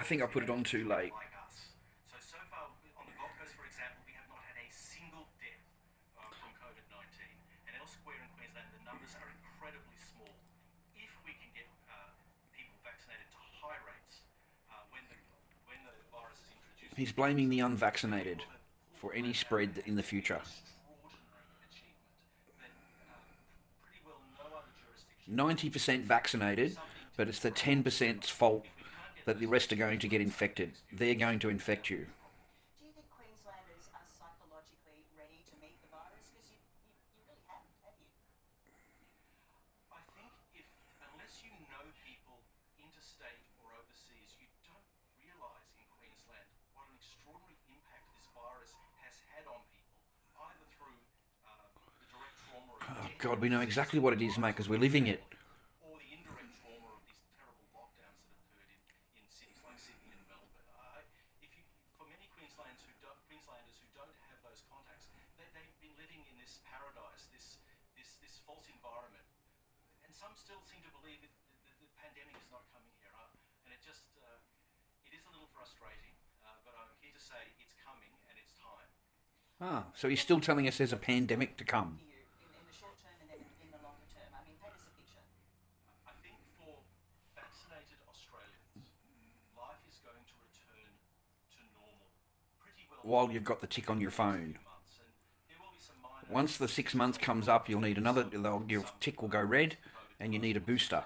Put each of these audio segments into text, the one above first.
think I put it on too late. like us. So far on the Gold Coast, for example, we have not had a single death from COVID-19. And elsewhere in Queensland, the numbers are incredibly small. If we can get people vaccinated to high rates when the virus is introduced, He's blaming the unvaccinated will have for any spread in the future. extraordinary achievement that pretty well no other jurisdiction. 90% vaccinated, but it's the 10%'s fault that the rest are going to get infected. They're going to infect you. Do you think Queenslanders are psychologically ready to meet the virus? Because you really haven't, have you? I think unless you know people interstate or overseas, you don't realise in Queensland what an extraordinary impact this virus has had on people, either through the direct trauma of Oh death God, we know exactly what it is, mate, because we're living it. or the indirect trauma of these terrible lockdowns that have occurred in cities like Sydney and Melbourne. For many Queenslanders who don't have those contacts, they've been living in this paradise, this false environment, and some still seem to believe that the pandemic is not coming here, and it is a little frustrating. But I'm here to say it's coming and it's time. So he's still telling us there's a pandemic to come. You in the short term and then in the longer term. I mean, paint us a picture. I think for vaccinated Australians, life is going to return to normal pretty well. While you've got the tick on your phone. Months, and there will be some minor Once the 6 months comes up, you'll need another. Your tick will go red, and you need a booster.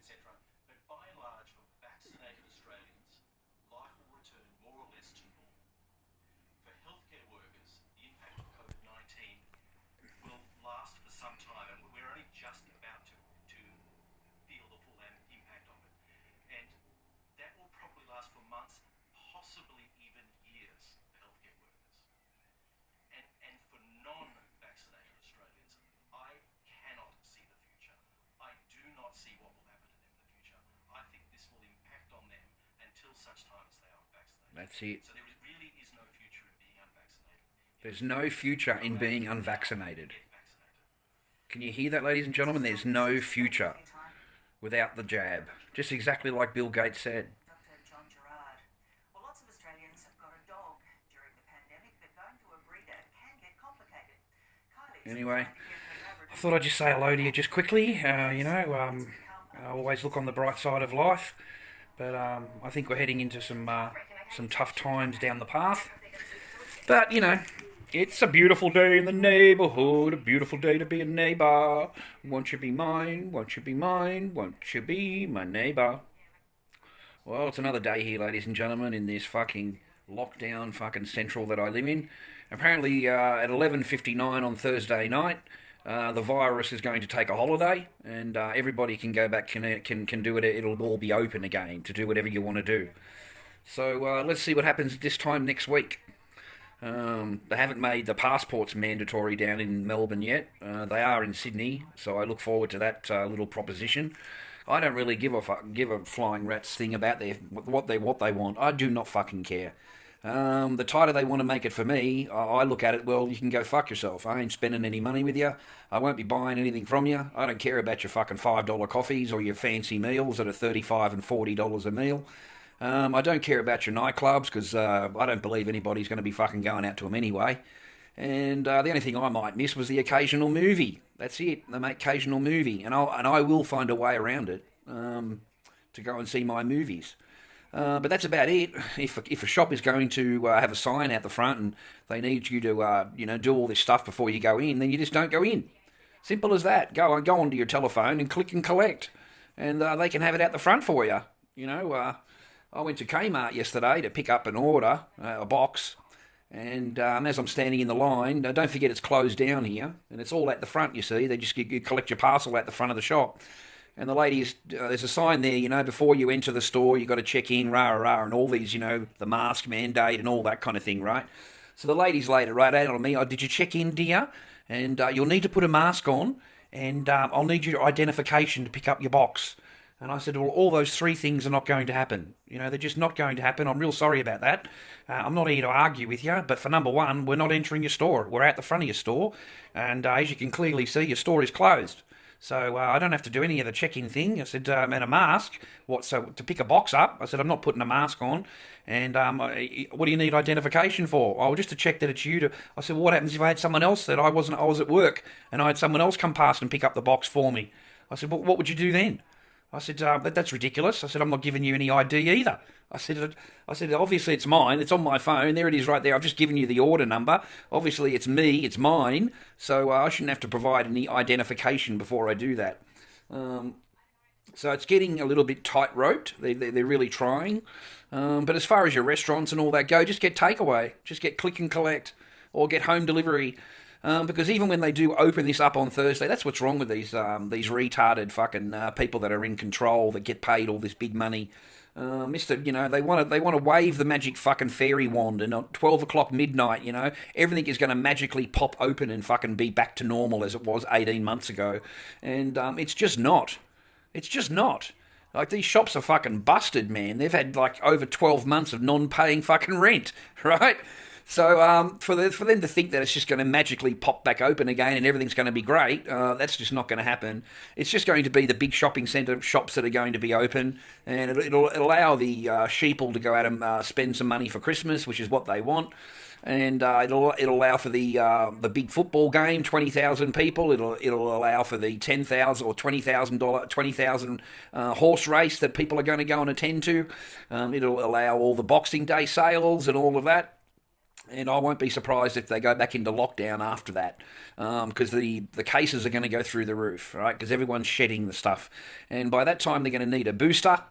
etc. But by and large, for vaccinated Australians, life will return more or less to normal. For healthcare workers, the impact of COVID-19 will last for some time, and we're only just about to feel the full impact of it. And that will probably last for months, possibly even years, for healthcare workers. And for non-vaccinated Australians, I cannot see the future. I do not see what will happen to them in the future. I think this will impact on them until such time as they are vaccinated. That's it. So there really is no future in being unvaccinated. There's no future in being unvaccinated. Get vaccinated. Can you hear that, ladies and gentlemen? There's no future without the jab. Just exactly like Bill Gates said. Dr. John Gerard. Well, lots of Australians have got a dog during the pandemic, but going to a breeder can get complicated. Kylie's Anyway, trying to get her Labrador I thought I'd just say hello to you just quickly. I always look on the bright side of life, but I think we're heading into some tough times down the path. But it's a beautiful day in the neighbourhood, a beautiful day to be a neighbour. Won't you be mine? Won't you be mine? Won't you be my neighbour? Well, it's another day here, ladies and gentlemen, in this fucking lockdown fucking central that I live in. Apparently, at 11:59 on Thursday night, the virus is going to take a holiday, and everybody can go back, can do it. It'll all be open again to do whatever you want to do. So let's see what happens this time next week. They haven't made the passports mandatory down in Melbourne yet. They are in Sydney, so I look forward to that little proposition. I don't really give a flying rat's thing about what they want. I do not fucking care. The tighter they want to make it for me, I look at it, well, you can go fuck yourself. I ain't spending any money with you. I won't be buying anything from you. I don't care about your fucking $5 coffees or your fancy meals that are $35 and $40 a meal. I don't care about your nightclubs because I don't believe anybody's going to be fucking going out to them anyway. And the only thing I might miss was the occasional movie. That's it. They make occasional movie, and I will find a way around it to go and see my movies. But that's about it. If a shop is going to have a sign out the front and they need you to do all this stuff before you go in, then you just don't go in. Simple as that. Go onto your telephone and click and collect, and they can have it out the front for you. I went to Kmart yesterday to pick up an order, a box, and as I'm standing in the line, don't forget it's closed down here, and it's all at the front, you see. They just you collect your parcel at the front of the shop. And the ladies, there's a sign there, before you enter the store, you've got to check in, and all these, the mask mandate and all that kind of thing, right? So the ladies later right out on me, did you check in, dear? And you'll need to put a mask on, and I'll need your identification to pick up your box. And I said, well, all those three things are not going to happen. They're just not going to happen. I'm real sorry about that. I'm not here to argue with you, but for number one, we're not entering your store. We're at the front of your store, and as you can clearly see, your store is closed. So I don't have to do any of the check-in thing. I said, and a mask. What? So to pick a box up, I said, I'm not putting a mask on. And what do you need identification for? Oh, just to check that it's you. I said, well, what happens if I had someone else that I wasn't? I was at work and I had someone else come past and pick up the box for me. I said, well, what would you do then? I said, that's ridiculous. I said, I'm not giving you any ID either. I said, obviously it's mine. It's on my phone. There it is right there. I've just given you the order number. Obviously it's me. It's mine. So I shouldn't have to provide any identification before I do that. So it's getting a little bit tight-roped. They're really trying. But as far as your restaurants and all that go, just get takeaway. Just get click and collect or get home delivery. Because even when they do open this up on Thursday, that's what's wrong with these retarded fucking people that are in control that get paid all this big money. They want to wave the magic fucking fairy wand, and at 12 o'clock midnight, everything is going to magically pop open and fucking be back to normal as it was 18 months ago, and it's just not. It's just not. Like, these shops are fucking busted, man. They've had like over 12 months of non-paying fucking rent, right? So for them to think that it's just going to magically pop back open again and everything's going to be great, that's just not going to happen. It's just going to be the big shopping centre shops that are going to be open, and it'll allow the sheeple to go out and spend some money for Christmas, which is what they want. And it'll allow for the big football game, 20,000 people. It'll allow for the $10,000 or $20,000 horse race that people are going to go and attend to. It'll allow all the Boxing Day sales and all of that. And I won't be surprised if they go back into lockdown after that, because the cases are going to go through the roof, right? Because everyone's shedding the stuff. And by that time, they're going to need a booster.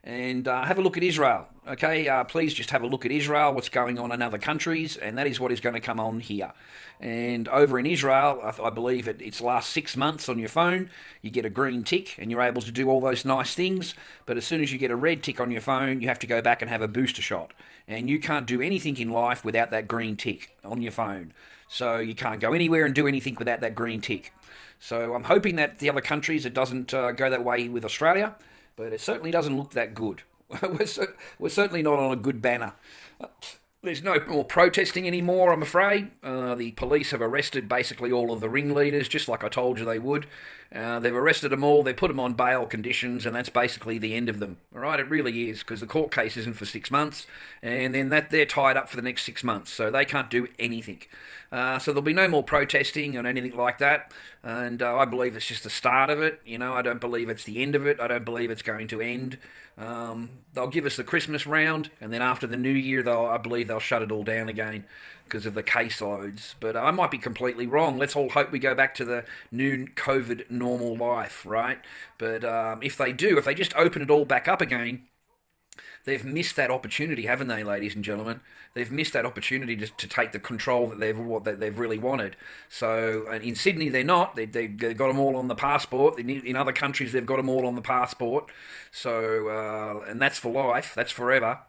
And have a look at Israel, okay? Please just have a look at Israel, what's going on in other countries, and that is what is going to come on here. And over in Israel, I believe it's last 6 months on your phone, you get a green tick and you're able to do all those nice things, but as soon as you get a red tick on your phone, you have to go back and have a booster shot. And you can't do anything in life without that green tick on your phone. So you can't go anywhere and do anything without that green tick. So I'm hoping that the other countries, it doesn't go that way with Australia, but it certainly doesn't look that good. We're certainly not on a good banner. There's no more protesting anymore, I'm afraid. The police have arrested basically all of the ringleaders, just like I told you they would. They've arrested them all, they put them on bail conditions, and that's basically the end of them. All right, it really is, because the court case isn't for 6 months, and then they're tied up for the next 6 months, so they can't do anything. So there'll be no more protesting or anything like that, and I believe it's just the start of it. I don't believe it's the end of it. I don't believe it's going to end. They'll give us the Christmas round, and then after the New Year, I believe they'll shut it all down again because of the caseloads. But I might be completely wrong. Let's all hope we go back to the new COVID normal life, right? But if they just open it all back up again, they've missed that opportunity, haven't they, ladies and gentlemen? They've missed that opportunity to take the control that they've really wanted. So in Sydney, they're not. They've got them all on the passport. In other countries, they've got them all on the passport. So and that's for life. That's forever.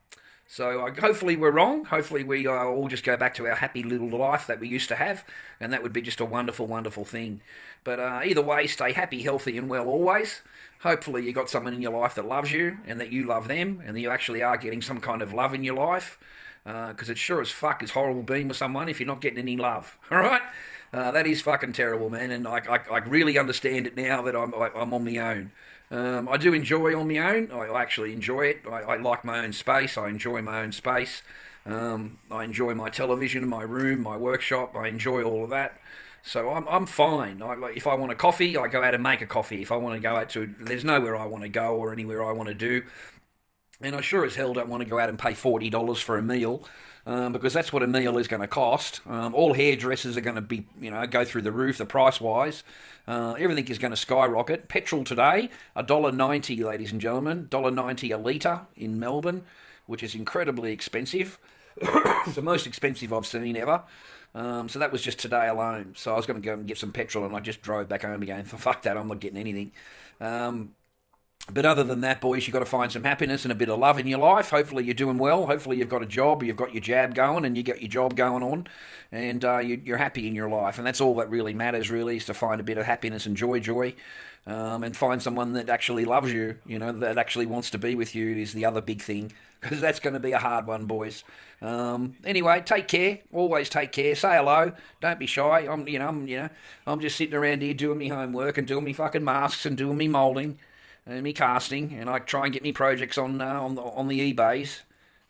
So hopefully we're wrong. Hopefully we all just go back to our happy little life that we used to have, and that would be just a wonderful, wonderful thing. But either way, stay happy, healthy, and well always. Hopefully you got someone in your life that loves you, and that you love them, and that you actually are getting some kind of love in your life. Because it sure as fuck is horrible being with someone if you're not getting any love. All right? That is fucking terrible, man, and I really understand it now that I'm on my own. I do enjoy on my own. I actually enjoy it. I like my own space. I enjoy my own space. I enjoy my television, my room, my workshop. I enjoy all of that. So I'm fine. If I want a coffee, I go out and make a coffee. If I want to go out to, there's nowhere I want to go or anywhere I want to do. And I sure as hell don't want to go out and pay $40 for a meal, because that's what a meal is going to cost. All hairdressers are going to be, go through the roof, the price-wise. Everything is going to skyrocket. Petrol today, $1.90, ladies and gentlemen, $1.90 a litre in Melbourne, which is incredibly expensive. It's the most expensive I've seen ever. So that was just today alone. So I was going to go and get some petrol, and I just drove back home again. Fuck that, I'm not getting anything. But other than that, boys, you've got to find some happiness and a bit of love in your life. Hopefully you're doing well. Hopefully you've got a job, you've got your jab going, and you got your job going on, and you're happy in your life. And that's all that really matters, really, is to find a bit of happiness and joy, and find someone that actually loves you, that actually wants to be with you is the other big thing, because that's going to be a hard one, boys. Anyway, take care. Always take care. Say hello. Don't be shy. I'm just sitting around here doing my homework and doing me fucking masks and doing me moulding and me casting, and I try and get me projects on the eBays.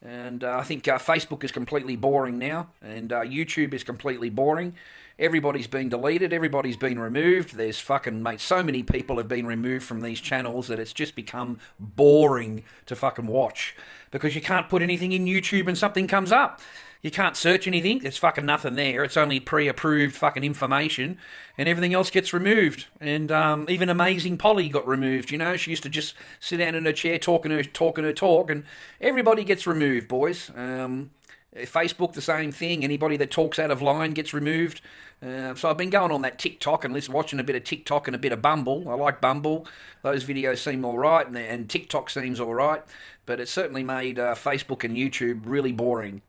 And I think Facebook is completely boring now, and YouTube is completely boring. Everybody's been deleted, everybody's been removed. There's fucking, mate, so many people have been removed from these channels that it's just become boring to fucking watch, because you can't put anything in YouTube and something comes up. You can't search anything. There's fucking nothing there. It's only pre-approved fucking information, and everything else gets removed. And even Amazing Polly got removed. She used to just sit down in her chair talking her talk, and everybody gets removed, boys. Facebook, the same thing. Anybody that talks out of line gets removed. So I've been going on that TikTok and watching a bit of TikTok and a bit of Bumble. I like Bumble. Those videos seem all right, and TikTok seems all right. But it certainly made Facebook and YouTube really boring.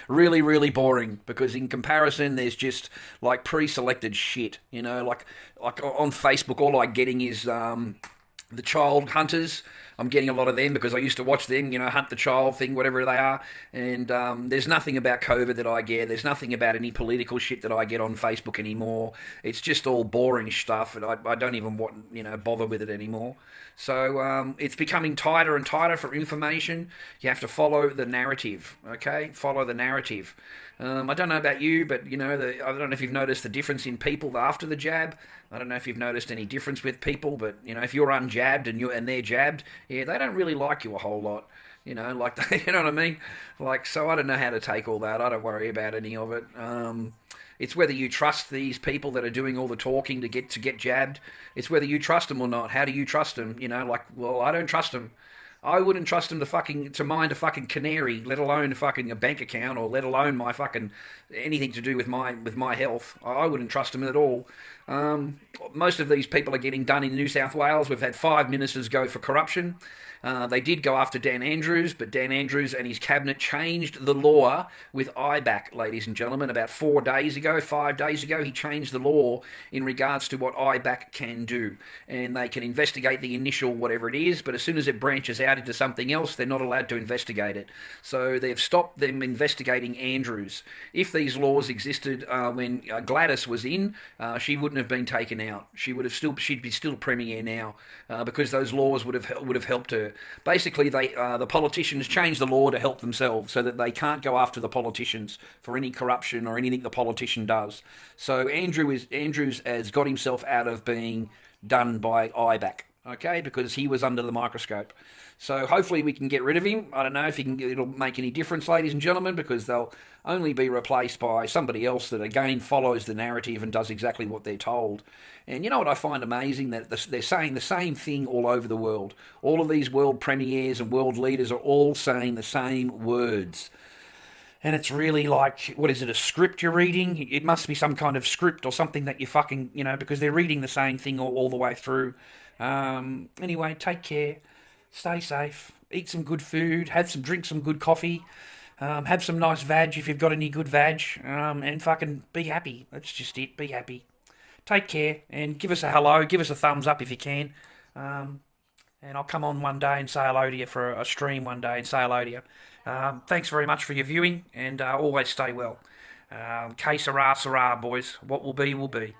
Really, really boring. Because in comparison, there's just like pre-selected shit. Like on Facebook, all I'm getting is the child hunters. I'm getting a lot of them because I used to watch them, hunt the child thing, whatever they are. And there's nothing about COVID that I get. There's nothing about any political shit that I get on Facebook anymore. It's just all boring stuff, and I don't even want, bother with it anymore. So it's becoming tighter and tighter for information. You have to follow the narrative, okay? Follow the narrative. I don't know about you, but I don't know if you've noticed the difference in people after the jab. I don't know if you've noticed any difference with people, but if you're unjabbed and they're jabbed, yeah, they don't really like you a whole lot. You know what I mean? So I don't know how to take all that. I don't worry about any of it. It's whether you trust these people that are doing all the talking to get jabbed. It's whether you trust them or not. How do you trust them? Well, I don't trust them. I wouldn't trust them to mind a fucking canary, let alone fucking a bank account, or let alone my fucking anything to do with my health. I wouldn't trust them at all. Most of these people are getting done in New South Wales. We've had 5 ministers go for corruption. They did go after Dan Andrews, but Dan Andrews and his cabinet changed the law with IBAC, ladies and gentlemen. About 5 days ago, he changed the law in regards to what IBAC can do. And they can investigate the initial whatever it is, but as soon as it branches out into something else, they're not allowed to investigate it. So they've stopped them investigating Andrews. If these laws existed when Gladys was in, she wouldn't have been taken out. She'd be still Premier now, because those laws would have helped her. Basically, the politicians changed the law to help themselves, so that they can't go after the politicians for any corruption or anything the politician does. So Andrews has got himself out of being done by IBAC, okay, because he was under the microscope. So hopefully we can get rid of him. I don't know if it'll make any difference, ladies and gentlemen, because they'll only be replaced by somebody else that again follows the narrative and does exactly what they're told. And you know what I find amazing? That they're saying the same thing all over the world. All of these world premiers and world leaders are all saying the same words. And it's really like, what is it, a script you're reading? It must be some kind of script or something that you fucking, because they're reading the same thing all the way through. Anyway, take care. Stay safe. Eat some good food. Drink some good coffee. Have some nice veg if you've got any good veg. And fucking be happy. That's just it. Be happy. Take care and give us a hello. Give us a thumbs up if you can. And I'll come on one day and say hello to you for a stream one day and say hello to you. Thanks very much for your viewing, and always stay well. Que sera, sera, boys. What will be, will be.